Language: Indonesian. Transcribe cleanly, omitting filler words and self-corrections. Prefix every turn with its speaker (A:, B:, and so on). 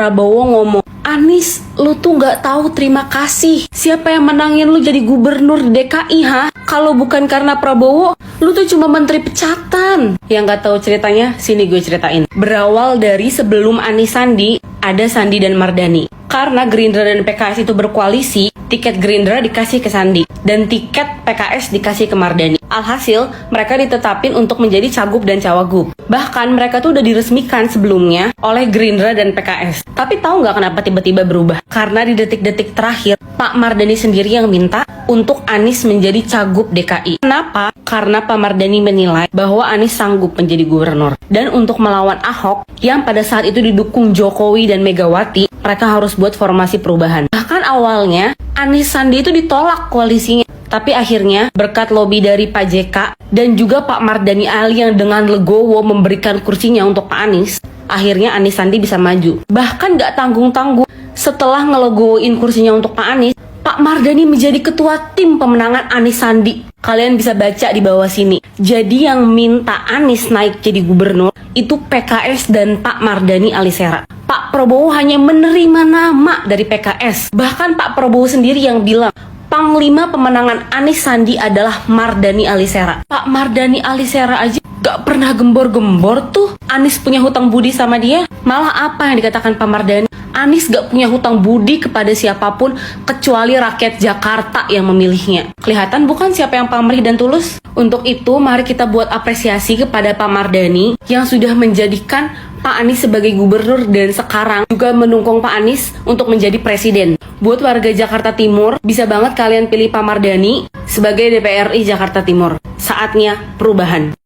A: Prabowo ngomong, Anies, lu tuh gak tahu terima kasih. Siapa yang menangin lu jadi gubernur di DKI, ha? Kalau bukan karena Prabowo, lu tuh cuma menteri pecatan. Yang gak tahu ceritanya, sini gue ceritain. Berawal dari sebelum Anies Sandi, ada Sandi dan Mardani. Karena Gerindra dan PKS itu berkoalisi, tiket Gerindra dikasih ke Sandi dan tiket PKS dikasih ke Mardani. Alhasil, mereka ditetapin untuk menjadi cagup dan cawagup. Bahkan mereka tuh udah diresmikan sebelumnya oleh Gerindra dan PKS. Tapi tahu nggak kenapa tiba-tiba berubah? Karena di detik-detik terakhir, Pak Mardani sendiri yang minta untuk Anies menjadi cagup DKI. Kenapa? Karena Pak Mardani menilai bahwa Anies sanggup menjadi gubernur. Dan untuk melawan Ahok, yang pada saat itu didukung Jokowi dan Megawati, mereka harus buat formasi perubahan. Bahkan awalnya, Anies Sandi itu ditolak koalisinya. Tapi akhirnya, berkat lobby dari Pak JK dan juga Pak Mardani Ali yang dengan legowo memberikan kursinya untuk Pak Anies, akhirnya Anies Sandi bisa maju. Bahkan gak tanggung-tanggung, setelah ngelegoin kursinya untuk Pak Anies, Pak Mardani menjadi ketua tim pemenangan Anies Sandi. Kalian bisa baca di bawah sini. Jadi yang minta Anies naik jadi gubernur itu PKS dan Pak Mardani Alisera. Pak Prabowo hanya menerima nama dari PKS. Bahkan Pak Prabowo sendiri yang bilang, Panglima pemenangan Anies Sandi adalah Mardani Alisera. Pak Mardani Alisera aja gak pernah gembor-gembor tuh Anies punya hutang budi sama dia. Malah apa yang dikatakan Pak Mardani? Anies gak punya hutang budi kepada siapapun kecuali rakyat Jakarta yang memilihnya. Kelihatan bukan siapa yang pamrih dan tulus? Untuk itu, mari kita buat apresiasi kepada Pak Mardani yang sudah menjadikan Pak Anies sebagai gubernur dan sekarang juga mendukung Pak Anies untuk menjadi presiden. Buat warga Jakarta Timur, bisa banget kalian pilih Pak Mardani sebagai DPRI Jakarta Timur. Saatnya perubahan.